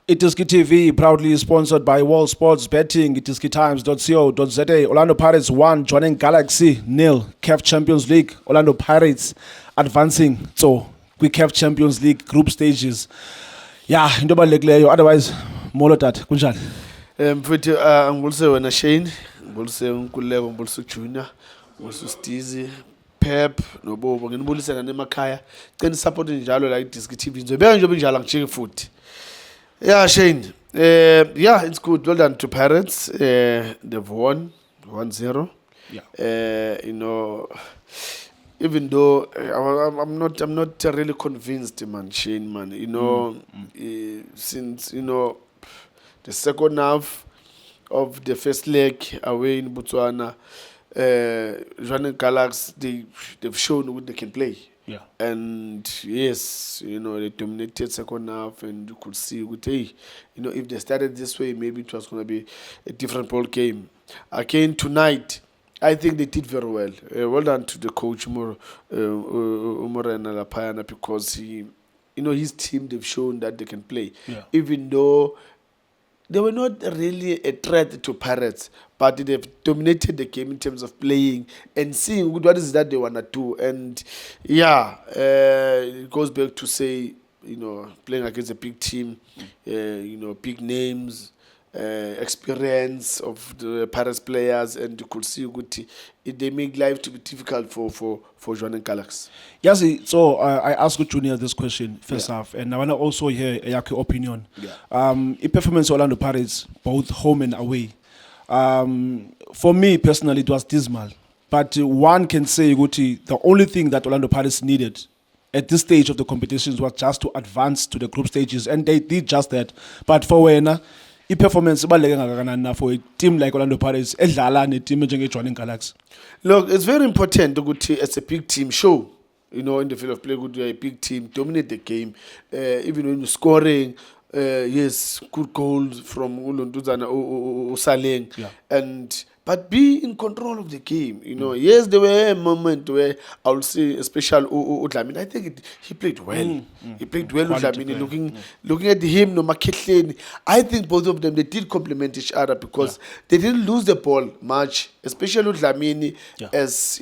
iDiskiTV proudly sponsored by World Sports Betting. iDiskiTimes.co.za. Orlando Pirates 1, Jwaneng Galaxy 0. CAF Champions League. Orlando Pirates advancing so kwi-CAF Champions League group stages. Yeah, into ebalulekileyo. Otherwise, molo tata, kunjani? Mfowethu ngibulise wena Shane, ngibulise uNkululeko, ngibulise uJunior, ngibulise uStizi, Pep noBobo. Nginibulise nanemakhaya. Cela support njalo la iDiskiTV. Ngizobeka nje njalo ngijike futhi. Yeah, Shane. Yeah, it's good. Well done to Pirates. They've won 1-0. Yeah. You know, even though I'm not really convinced, man, Shane, man. You know, since the second half of the first leg away in Botswana, Jwaneng Galaxy they've shown what they can play. Yeah. And yes, they dominated second half, and you could see with if they started this way, maybe it was going to be a different ball game. Again tonight, I think they did very well. Well done to the coach Umorena Lapayana, because his team, they've shown that they can play. Yeah. Even though they were not really a threat to Pirates, but they've dominated the game in terms of playing and seeing what is that they want to do. And yeah, it goes back to say, playing against a big team, big names, experience of the Pirates players, and you could see they make life to be difficult for Jwaneng Galaxy. Yes, so I asked Junior this question first half, and I want to also hear your opinion. Yeah. Performance Orlando Pirates, both home and away. For me personally, it was dismal. But one can say the only thing that Orlando Pirates needed at this stage of the competitions was just to advance to the group stages, and they did just that. But for Wena, performance for a team like Orlando Pirates, a team like Jwaneng Galaxy. Look, it's very important to as a big team show. In the field of play, you're a big team, dominate the game. Even when you're scoring, yes, good goals from Ulunduzana Saleng, but be in control of the game. Yes, there were a moment where I would say, especially Udlamini, I think he played well. He played well. Udlamini, looking at him, Makhetleni, I think both of them, they did complement each other, because they didn't lose the ball much, especially Udlamini, as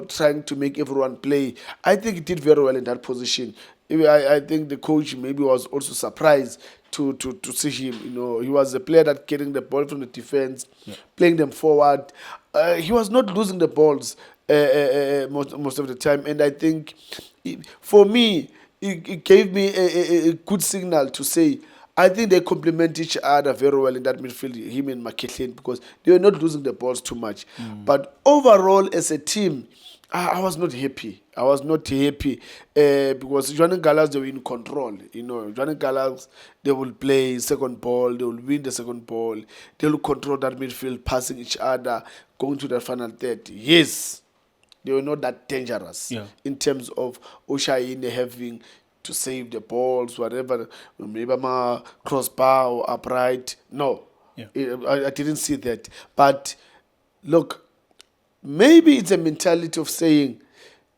trying to make everyone play. I think he did very well in that position. I think the coach maybe was also surprised to see him. He was a player that getting the ball from the defense, playing them forward. He was not losing the balls most of the time, and I think for me it gave me a good signal to say I think they complement each other very well in that midfield, him and Makhetleni, because they were not losing the balls too much. But overall, as a team, I was not happy. Because Jwaneng Galaxy, they were in control. Jwaneng Galaxy, they will play second ball, they will win the second ball, they will control that midfield, passing each other, going to the final third. Yes, they were not that dangerous in terms of Oshaine having to save the balls, whatever, maybe a crossbar or upright. No, I didn't see that. But look, maybe it's a mentality of saying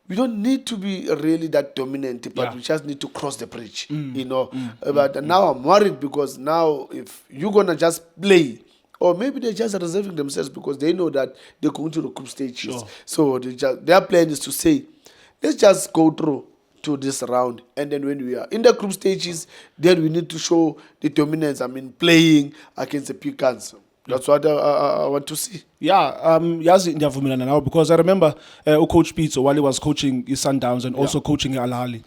we don't need to be really that dominant, but we just need to cross the bridge, But now I'm worried, because now if you're going to just play, or maybe they're just reserving themselves because they know that they're going to the group stages. Sure. So their plan is to say, let's just go through to this round, and then when we are in the group stages, then we need to show the dominance. Playing against the Picans. That's what I want to see. Yeah, now, because I remember Coach Pitso, while he was coaching his Sundowns and also coaching Al Ahly,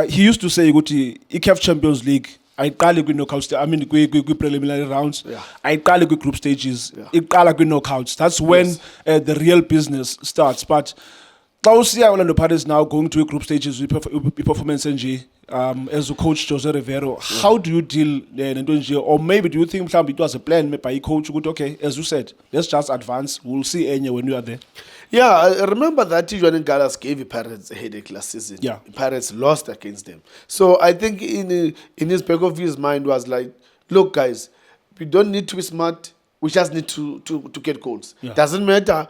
he used to say, CAF Champions League, I qale kwi preliminary rounds, I qale kwi group stages, I qala kwi knockouts. That's when the real business starts. But Orlando Pirates now going to group stages with performance as a coach Jose Rivero, how do you deal or maybe do you think it was a plan made by coach? Okay, as you said, let's just advance. We'll see when we are there. Yeah, I remember that Jwaneng Galaxy gave Pirates a headache last season. Yeah, Pirates lost against them. So I think in his back of his mind was like, look, guys, we don't need to be smart. We just need to get goals. Doesn't matter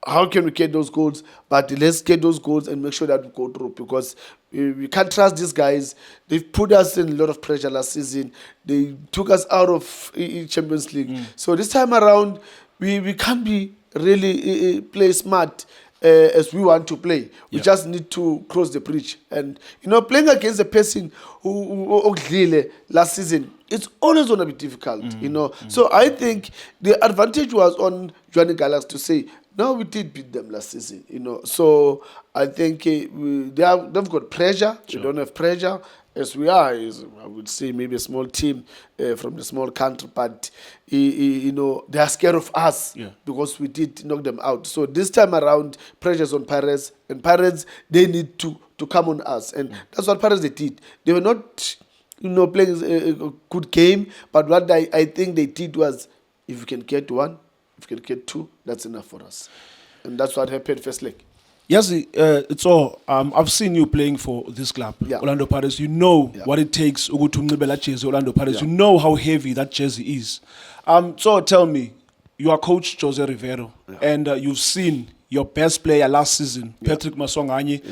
how can we get those goals, but let's get those goals and make sure that we go through, because We can't trust these guys. They've put us in a lot of pressure last season. They took us out of Champions League. So this time around, we can't be really play smart as we want to play. We just need to cross the bridge. And, playing against a person who last season, it's always going to be difficult, So I think the advantage was on Jwaneng Galaxy to say, no, we did beat them last season, So I think they've got pressure. Sure. We don't have pressure. As we are, I would say maybe a small team from the small country, but they are scared of us because we did knock them out. So this time around, pressure's on Pirates, and Pirates, they need to come on us, and that's what Pirates they did. They were not, playing a good game, but what I think they did was, if we can get one, if we can get two, that's enough for us, and that's what happened first leg. Yes, it's all. I've seen you playing for this club, Orlando Pirates. You know what it takes to jersey Orlando Pirates. You know how heavy that jersey is. So tell me, you are Coach Jose Rivero, and you've seen your best player last season, Patrick Maswanganyi.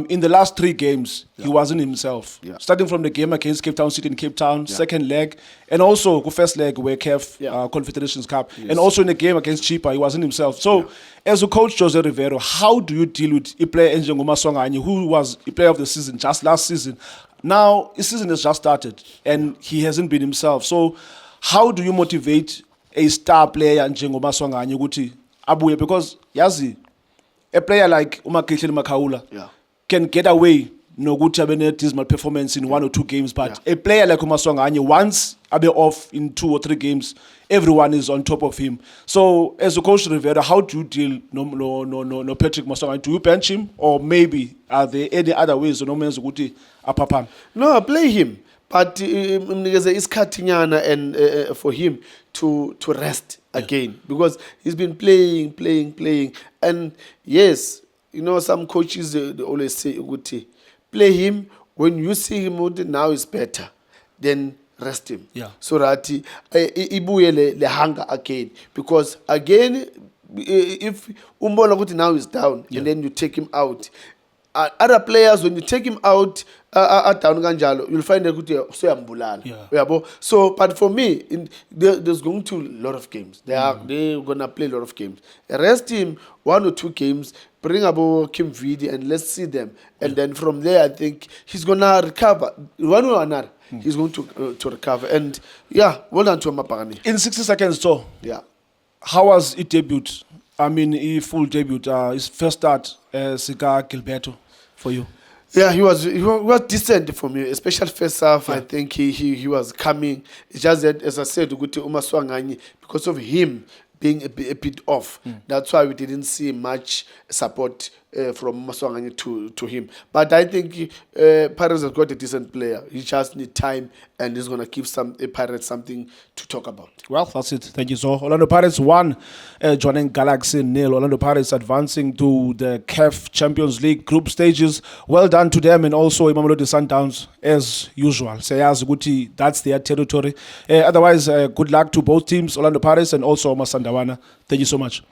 In the last 3 games, he wasn't himself. Starting from the game against Cape Town City in Cape Town, second leg, and also the first leg where CAF Confederations Cup, and also in the game against Chipa, he wasn't himself. So, as a coach Jose Rivero, how do you deal with a player Njengo Maswanganyi, who was a player of the season just last season? Now, his season has just started, and he hasn't been himself. So, how do you motivate a star player Njengo Maswanganyi ukuthi abuye? Because yazi, a player like Umakihle Makaula can get away nokuthi abe dismal performance in 1 or 2 games, but a player like Maswanganyi, once abe off in 2 or 3 games, everyone is on top of him. So as a coach Rivera, how do you deal no Patrick Maswanganyi? Do you bench him, or maybe are there any other ways no men's ukuthi apapam? No, play him, but it's cutting and for him to rest again, because he's been playing, and yes, some coaches they always say, play him when you see him now is better, then rest him, so that ibuye le hunger again, because again, if umbona now is down and then you take him out, other players, when you take him out down kanjalo, you'll find that so ambulala. So, but for me, there's going to a lot of games. They're gonna play a lot of games. Rest him 1 or 2 games, bring about Kim Vidi, and let's see them. And then from there, I think he's gonna recover one way or another. He's going to recover. And well done to Mapagani. In 60 seconds, so how was it debut? I mean, a full debut, his first start, Sika Gilberto, for you. Yeah, he was decent for me, especially first half. I think he was coming. It's just that, as I said, Maswanganyi, because of him being a bit off, that's why we didn't see much support from Maswanganyi to him. But I think Pirates have got a decent player. He just need time, and he's going to give Pirates something to talk about. Well, that's it. Thank you. So Orlando Pirates won, Jwaneng Galaxy 0. Orlando Pirates advancing to the CAF Champions League group stages. Well done to them, and also Mamelodi Sundowns as usual. Sayazi Guti, that's their territory. Otherwise, good luck to both teams, Orlando Pirates and also Masandawana. Thank you so much.